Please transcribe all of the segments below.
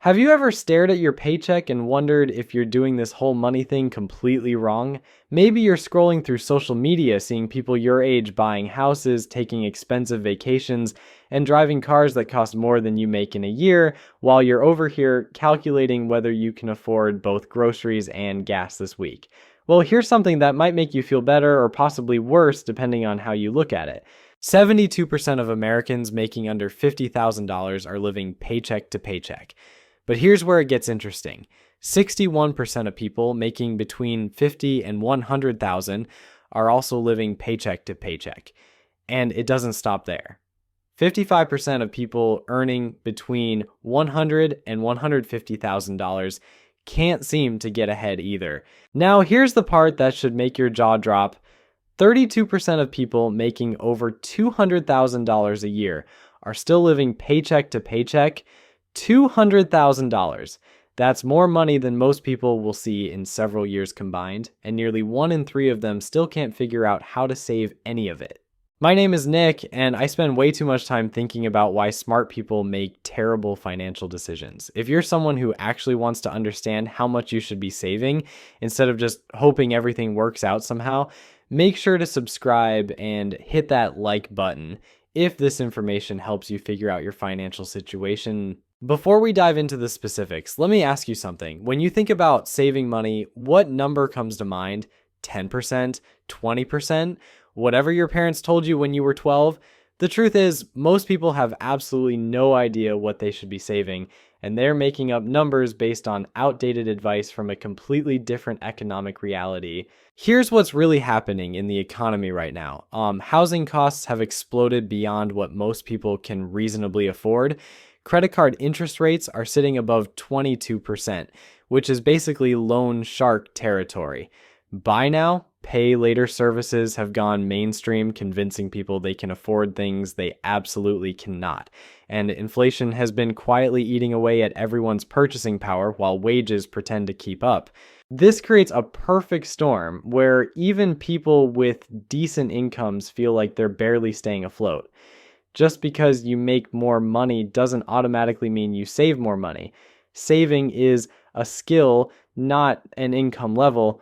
Have you ever stared at your paycheck and wondered if you're doing this whole money thing completely wrong? Maybe you're scrolling through social media seeing people your age buying houses, taking expensive vacations, and driving cars that cost more than you make in a year, while you're over here calculating whether you can afford both groceries and gas this week. Well, here's something that might make you feel better or possibly worse depending on how you look at it. 72% of Americans making under $50,000 are living paycheck to paycheck. But here's where it gets interesting. 61% of people making between 50 and 100,000 are also living paycheck to paycheck. And it doesn't stop there. 55% of people earning between $100 and $150,000 can't seem to get ahead either. Now, here's the part that should make your jaw drop. 32% of people making over $200,000 a year are still living paycheck to paycheck. $200,000. That's more money than most people will see in several years combined, and nearly 1 in 3 of them still can't figure out how to save any of it. My name is Nick, and I spend way too much time thinking about why smart people make terrible financial decisions. If you're someone who actually wants to understand how much you should be saving, instead of just hoping everything works out somehow, make sure to subscribe and hit that like button if this information helps you figure out your financial situation. Before we dive into the specifics, let me ask you something. When you think about saving money, what number comes to mind? 10%? 20%? Whatever your parents told you when you were 12? The truth is, most people have absolutely no idea what they should be saving, and they're making up numbers based on outdated advice from a completely different economic reality. Here's what's really happening in the economy right now. Housing costs have exploded beyond what most people can reasonably afford. Credit card interest rates are sitting above 22%, which is basically loan shark territory. Buy now, pay later services have gone mainstream, convincing people they can afford things they absolutely cannot. And inflation has been quietly eating away at everyone's purchasing power while wages pretend to keep up. This creates a perfect storm where even people with decent incomes feel like they're barely staying afloat. Just because you make more money doesn't automatically mean you save more money. Saving is a skill, not an income level.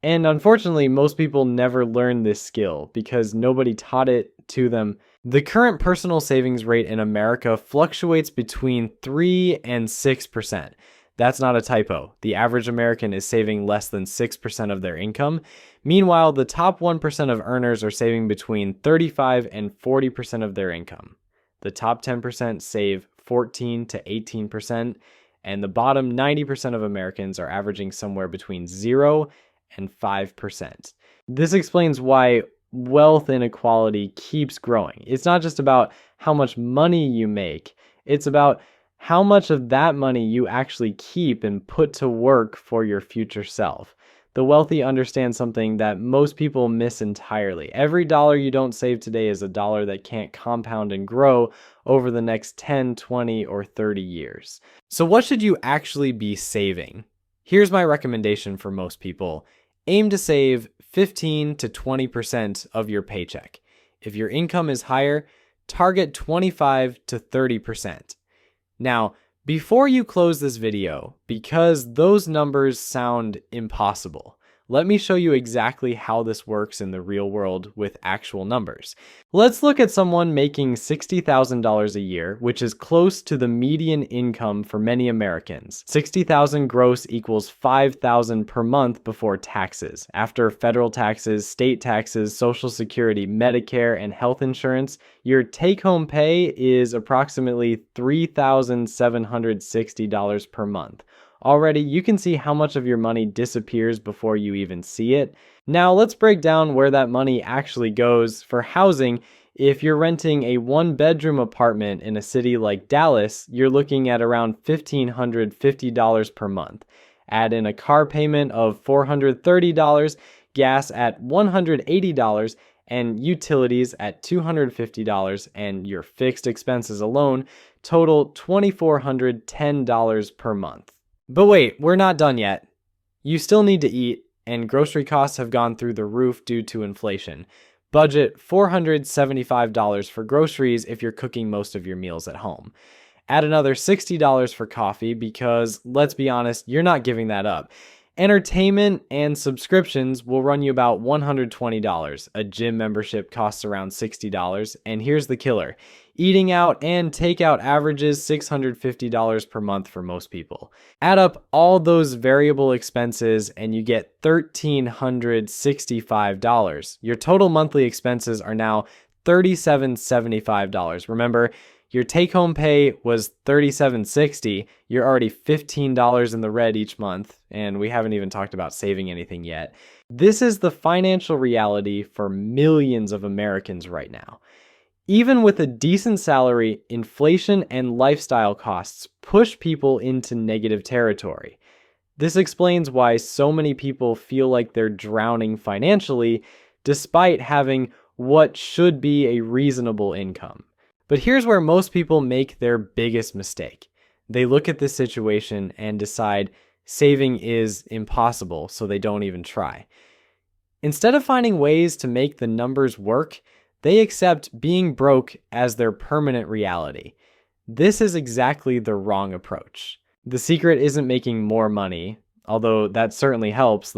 And unfortunately, most people never learn this skill because nobody taught it to them. The current personal savings rate in America fluctuates between 3 and 6%. That's not a typo. The average American is saving less than 6% of their income. Meanwhile, the top 1% of earners are saving between 35 and 40% of their income. The top 10% save 14 to 18%, and the bottom 90% of Americans are averaging somewhere between 0 and 5%. This explains why wealth inequality keeps growing. It's not just about how much money you make, it's about how much of that money you actually keep and put to work for your future self. The wealthy understand something that most people miss entirely. Every dollar you don't save today is a dollar that can't compound and grow over the next 10, 20, or 30 years. So what should you actually be saving? Here's my recommendation for most people. Aim to save 15 to 20% of your paycheck. If your income is higher, target 25 to 30%. Now, before you close this video, because those numbers sound impossible, let me show you exactly how this works in the real world with actual numbers. Let's look at someone making $60,000 a year, which is close to the median income for many Americans. $60,000 gross equals $5,000 per month before taxes. After federal taxes, state taxes, Social Security, Medicare, and health insurance, your take-home pay is approximately $3,760 per month. Already, you can see how much of your money disappears before you even see it. Now, let's break down where that money actually goes. For housing, if you're renting a one-bedroom apartment in a city like Dallas, you're looking at around $1,550 per month. Add in a car payment of $430, gas at $180, and utilities at $250, and your fixed expenses alone total $2,410 per month. But wait, we're not done yet. You still need to eat, and grocery costs have gone through the roof due to inflation. Budget $475 for groceries if you're cooking most of your meals at home. Add another $60 for coffee because, let's be honest, you're not giving that up. Entertainment and subscriptions will run you about $120. A gym membership costs around $60. And here's the killer. Eating out and takeout averages $650 per month for most people. Add up all those variable expenses and you get $1,365. Your total monthly expenses are now $3,775. Remember, your take-home pay was $3,760. You're already $15 in the red each month, and we haven't even talked about saving anything yet. This is the financial reality for millions of Americans right now. Even with a decent salary, inflation and lifestyle costs push people into negative territory. This explains why so many people feel like they're drowning financially, despite having what should be a reasonable income. But here's where most people make their biggest mistake. They look at this situation and decide saving is impossible, so they don't even try. Instead of finding ways to make the numbers work, they accept being broke as their permanent reality. This is exactly the wrong approach. The secret isn't making more money, although that certainly helps.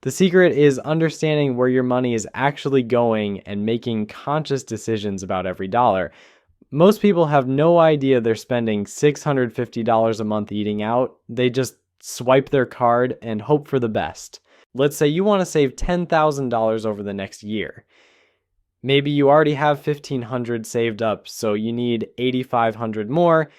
The secret is understanding where your money is actually going and making conscious decisions about every dollar. Most people have no idea they're spending $650 a month eating out. They just swipe their card and hope for the best. Let's say you want to save $10,000 over the next year. Maybe you already have $1,500 saved up, so you need $8,500 more.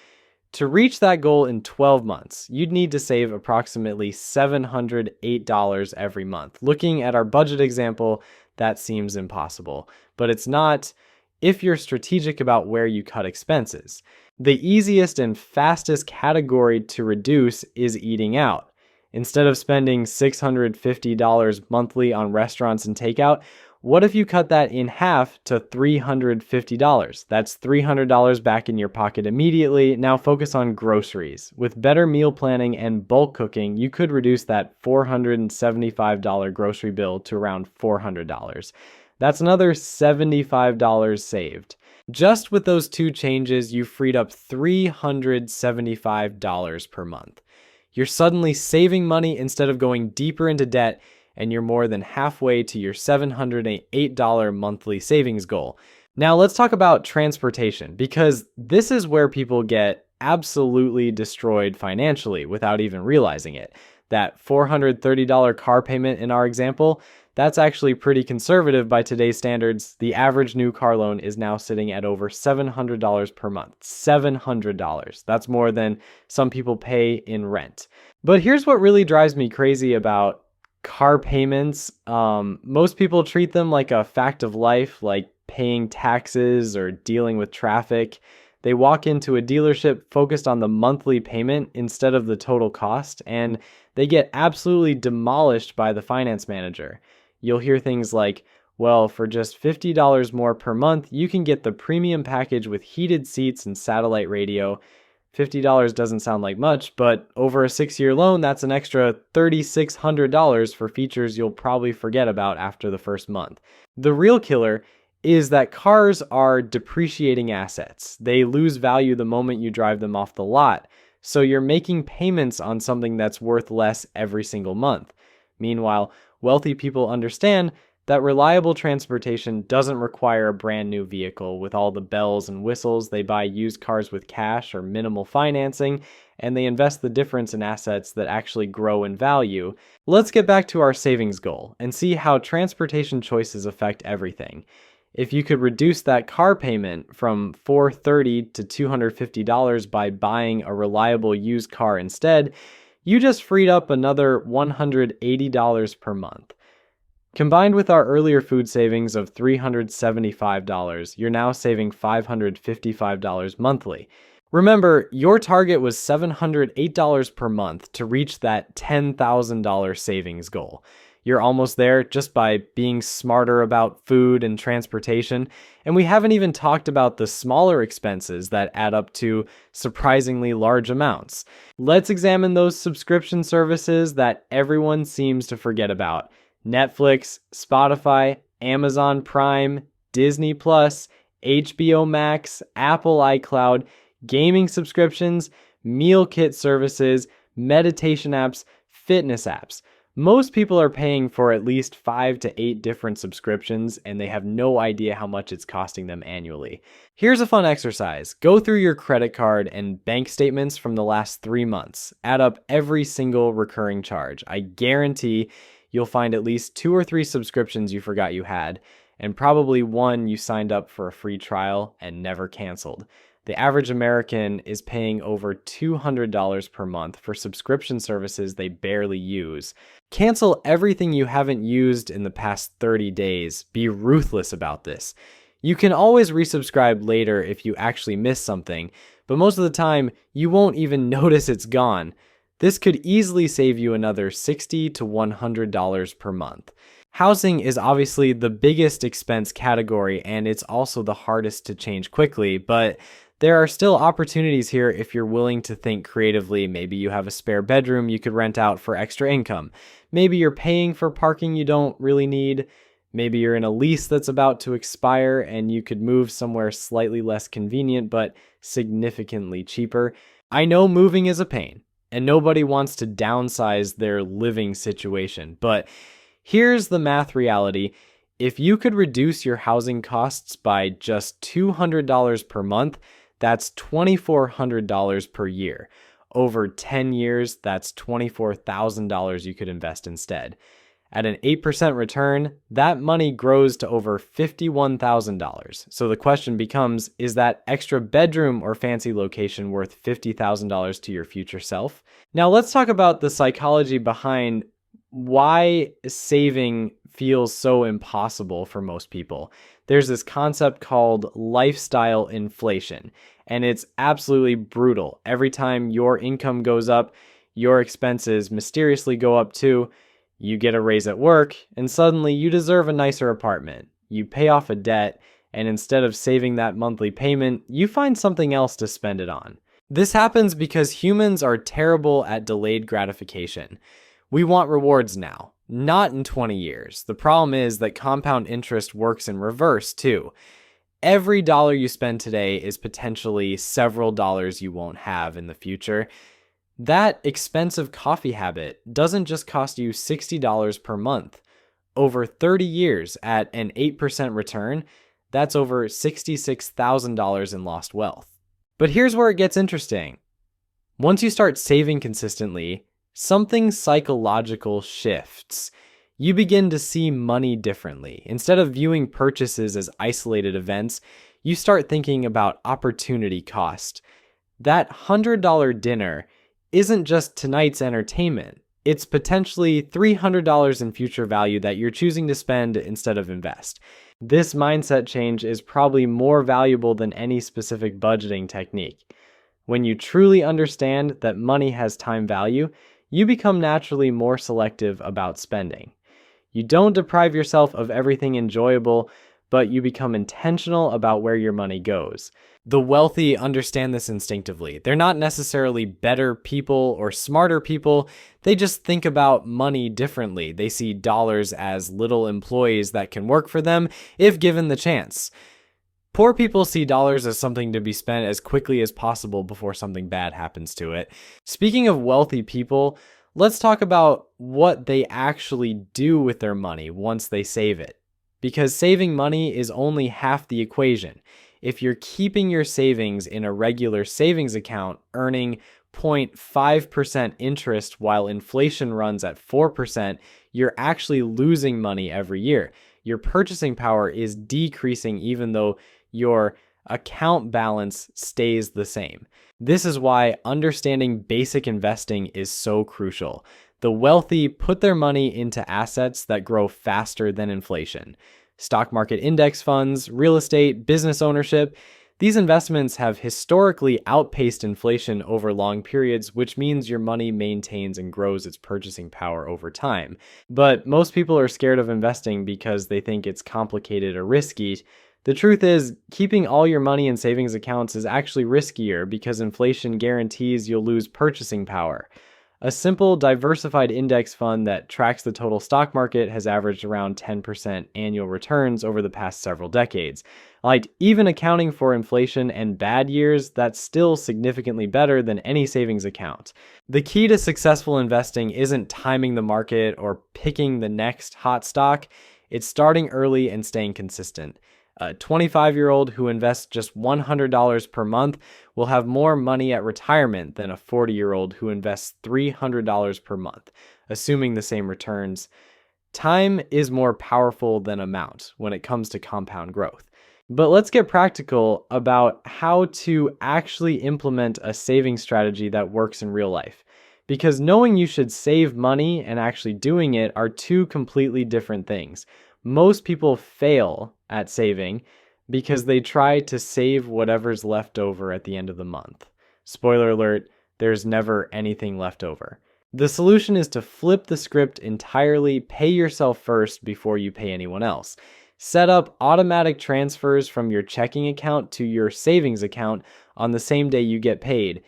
To reach that goal in 12 months, you'd need to save approximately $708 every month. Looking at our budget example, that seems impossible, but it's not if you're strategic about where you cut expenses. The easiest and fastest category to reduce is eating out. Instead of spending $650 monthly on restaurants and takeout, what if you cut that in half to $350? That's $300 back in your pocket immediately. Now focus on groceries. With better meal planning and bulk cooking, you could reduce that $475 grocery bill to around $400. That's another $75 saved. Just with those two changes, you freed up $375 per month. You're suddenly saving money instead of going deeper into debt, and you're more than halfway to your $708 monthly savings goal. Now let's talk about transportation, because this is where people get absolutely destroyed financially without even realizing it. That $430 car payment in our example, that's actually pretty conservative by today's standards. The average new car loan is now sitting at over $700 per month. $700. That's more than some people pay in rent. But here's what really drives me crazy about car payments. Most people treat them like a fact of life, like paying taxes or dealing with traffic. They walk into a dealership focused on the monthly payment instead of the total cost, and they get absolutely demolished by the finance manager. You'll hear things like, well, for just $50 more per month, you can get the premium package with heated seats and satellite radio. $50 doesn't sound like much, but over a 6-year loan, that's an extra $3,600 for features you'll probably forget about after the first month. The real killer is that cars are depreciating assets. They lose value the moment you drive them off the lot, so you're making payments on something that's worth less every single month. Meanwhile, wealthy people understand that reliable transportation doesn't require a brand new vehicle with all the bells and whistles. They buy used cars with cash or minimal financing, and they invest the difference in assets that actually grow in value. Let's get back to our savings goal and see how transportation choices affect everything. If you could reduce that car payment from $430 to $250 by buying a reliable used car instead, you just freed up another $180 per month. Combined with our earlier food savings of $375, you're now saving $555 monthly. Remember, your target was $708 per month to reach that $10,000 savings goal. You're almost there just by being smarter about food and transportation, and we haven't even talked about the smaller expenses that add up to surprisingly large amounts. Let's examine those subscription services that everyone seems to forget about. Netflix, Spotify, Amazon Prime, Disney Plus, HBO Max, Apple iCloud. gaming subscriptions, meal kit services, meditation apps, fitness apps. Most people are paying for at least 5 to 8 different subscriptions, and they have no idea how much it's costing them annually. Here's a fun exercise. Go through your credit card and bank statements from the last 3 months. Add up every single recurring charge. I guarantee you'll find at least 2 or 3 subscriptions you forgot you had, and probably one you signed up for a free trial and never canceled. The average American is paying over $200 per month for subscription services they barely use. Cancel everything you haven't used in the past 30 days. Be ruthless about this. You can always resubscribe later if you actually miss something, but most of the time, you won't even notice it's gone. This could easily save you another $60 to $100 per month. Housing is obviously the biggest expense category, and it's also the hardest to change quickly, but there are still opportunities here if you're willing to think creatively. Maybe you have a spare bedroom you could rent out for extra income. Maybe you're paying for parking you don't really need. Maybe you're in a lease that's about to expire and you could move somewhere slightly less convenient but significantly cheaper. I know moving is a pain, and nobody wants to downsize their living situation, but here's the math reality. If you could reduce your housing costs by just $200 per month, that's $2,400 per year. Over 10 years, that's $24,000 you could invest instead. At an 8% return, that money grows to over $51,000. So the question becomes, is that extra bedroom or fancy location worth $50,000 to your future self? Now let's talk about the psychology behind why saving feels so impossible for most people. There's this concept called lifestyle inflation, and it's absolutely brutal. Every time your income goes up, your expenses mysteriously go up too. You get a raise at work, and suddenly you deserve a nicer apartment. You pay off a debt, and instead of saving that monthly payment, you find something else to spend it on. This happens because humans are terrible at delayed gratification. We want rewards now, not in 20 years. The problem is that compound interest works in reverse too. Every dollar you spend today is potentially several dollars you won't have in the future. That expensive coffee habit doesn't just cost you $60 per month. Over 30 years at an 8% return, that's over $66,000 in lost wealth. But here's where it gets interesting. Once you start saving consistently, something psychological shifts. You begin to see money differently. Instead of viewing purchases as isolated events, you start thinking about opportunity cost. That $100 dinner isn't just tonight's entertainment. It's potentially $300 in future value that you're choosing to spend instead of invest. This mindset change is probably more valuable than any specific budgeting technique. When you truly understand that money has time value, you become naturally more selective about spending. You don't deprive yourself of everything enjoyable, but you become intentional about where your money goes. The wealthy understand this instinctively. They're not necessarily better people or smarter people. They just think about money differently. They see dollars as little employees that can work for them if given the chance. Poor people see dollars as something to be spent as quickly as possible before something bad happens to it. Speaking of wealthy people, let's talk about what they actually do with their money once they save it. Because saving money is only half the equation. If you're keeping your savings in a regular savings account, earning 0.5% interest while inflation runs at 4%, you're actually losing money every year. Your purchasing power is decreasing even though your account balance stays the same. This is why understanding basic investing is so crucial. The wealthy put their money into assets that grow faster than inflation. Stock market index funds, real estate, business ownership. These investments have historically outpaced inflation over long periods, which means your money maintains and grows its purchasing power over time. But most people are scared of investing because they think it's complicated or risky. The truth is, keeping all your money in savings accounts is actually riskier because inflation guarantees you'll lose purchasing power. A simple diversified index fund that tracks the total stock market has averaged around 10% annual returns over the past several decades. Like, even accounting for inflation and bad years, that's still significantly better than any savings account. The key to successful investing isn't timing the market or picking the next hot stock, it's starting early and staying consistent. A 25-year-old who invests just $100 per month will have more money at retirement than a 40-year-old who invests $300 per month, assuming the same returns. Time is more powerful than amount when it comes to compound growth. But let's get practical about how to actually implement a saving strategy that works in real life. Because knowing you should save money and actually doing it are two completely different things. Most people fail at saving because they try to save whatever's left over at the end of the month. Spoiler alert, there's never anything left over. The solution is to flip the script entirely, pay yourself first before you pay anyone else. Set up automatic transfers from your checking account to your savings account on the same day you get paid.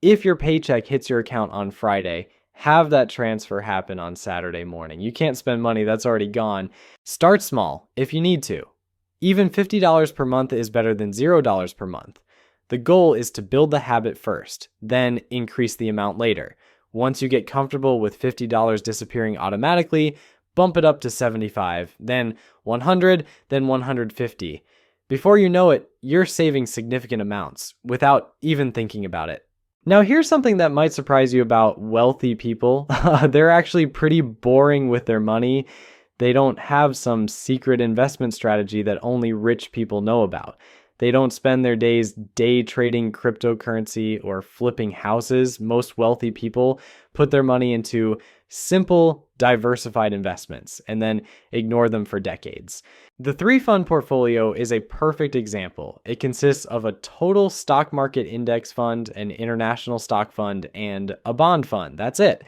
If your paycheck hits your account on Friday, have that transfer happen on Saturday morning. You can't spend money that's already gone. Start small if you need to. Even $50 per month is better than $0 per month. The goal is to build the habit first, then increase the amount later. Once you get comfortable with $50 disappearing automatically, bump it up to $75, then $100, then $150. Before you know it, you're saving significant amounts without even thinking about it. Now, here's something that might surprise you about wealthy people. They're actually pretty boring with their money. They don't have some secret investment strategy that only rich people know about. They don't spend their days day trading cryptocurrency or flipping houses. Most wealthy people put their money into simple, diversified investments and then ignore them for decades. The 3-fund portfolio is a perfect example. It consists of a total stock market index fund, an international stock fund, and a bond fund. That's it.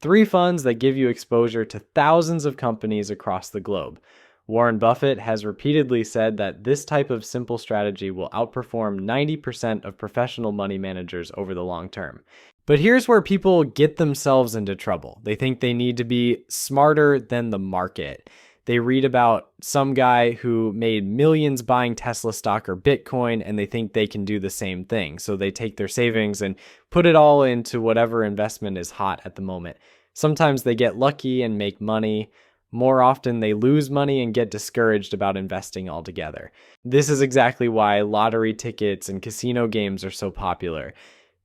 3 funds that give you exposure to thousands of companies across the globe. Warren Buffett has repeatedly said that this type of simple strategy will outperform 90% of professional money managers over the long term. But here's where people get themselves into trouble. They think they need to be smarter than the market. They read about some guy who made millions buying Tesla stock or Bitcoin, and they think they can do the same thing. So they take their savings and put it all into whatever investment is hot at the moment. Sometimes they get lucky and make money. More often, they lose money and get discouraged about investing altogether. This is exactly why lottery tickets and casino games are so popular.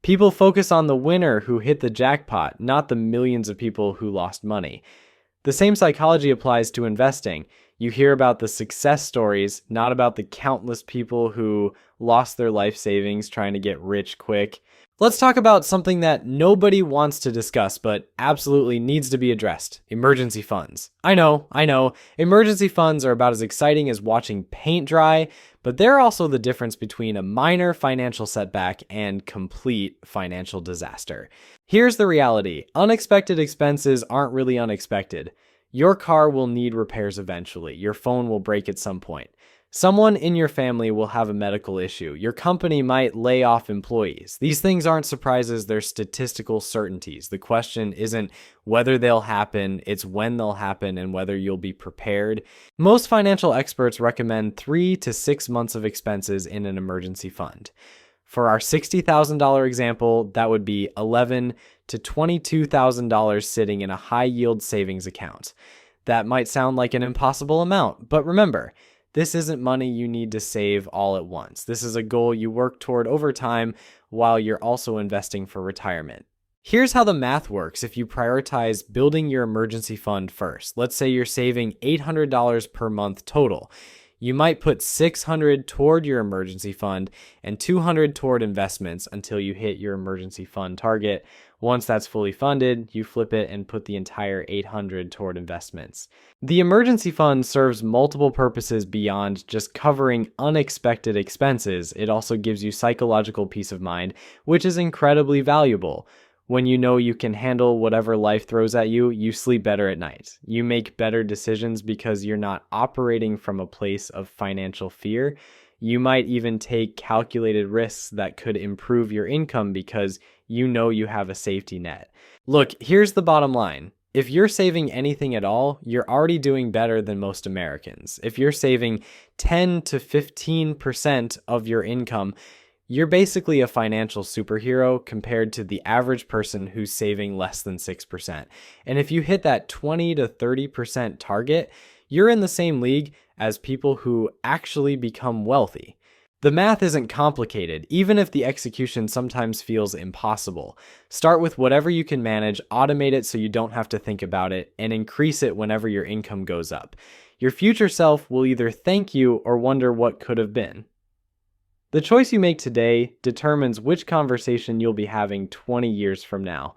People focus on the winner who hit the jackpot, not the millions of people who lost money. The same psychology applies to investing. You hear about the success stories, not about the countless people who lost their life savings trying to get rich quick. Let's talk about something that nobody wants to discuss, but absolutely needs to be addressed: emergency funds. I know. Emergency funds are about as exciting as watching paint dry, but they're also the difference between a minor financial setback and complete financial disaster. Here's the reality: unexpected expenses aren't really unexpected. Your car will need repairs eventually. Your phone will break at some point. Someone in your family will have a medical issue. Your company might lay off employees. These things aren't surprises, they're statistical certainties. The question isn't whether they'll happen, it's when they'll happen and whether you'll be prepared. Most financial experts recommend 3 to 6 months of expenses in an emergency fund. For our $60,000 example, that would be $11,000 to $22,000 sitting in a high-yield savings account. That might sound like an impossible amount, but remember, this isn't money you need to save all at once. This is a goal you work toward over time while you're also investing for retirement. Here's how the math works if you prioritize building your emergency fund first. Let's say you're saving $800 per month total. You might put $600 toward your emergency fund and $200 toward investments until you hit your emergency fund target. Once that's fully funded, you flip it and put the entire $800 toward investments. The emergency fund serves multiple purposes beyond just covering unexpected expenses. It also gives you psychological peace of mind, which is incredibly valuable. When you know you can handle whatever life throws at you, you sleep better at night. You make better decisions because you're not operating from a place of financial fear. You might even take calculated risks that could improve your income because you know you have a safety net. Look, here's the bottom line. If you're saving anything at all, you're already doing better than most Americans. If you're saving 10 to 15% of your income, you're basically a financial superhero compared to the average person who's saving less than 6%. And if you hit that 20 to 30% target, you're in the same league as people who actually become wealthy. The math isn't complicated, even if the execution sometimes feels impossible. Start with whatever you can manage, automate it so you don't have to think about it, and increase it whenever your income goes up. Your future self will either thank you or wonder what could have been. The choice you make today determines which conversation you'll be having 20 years from now.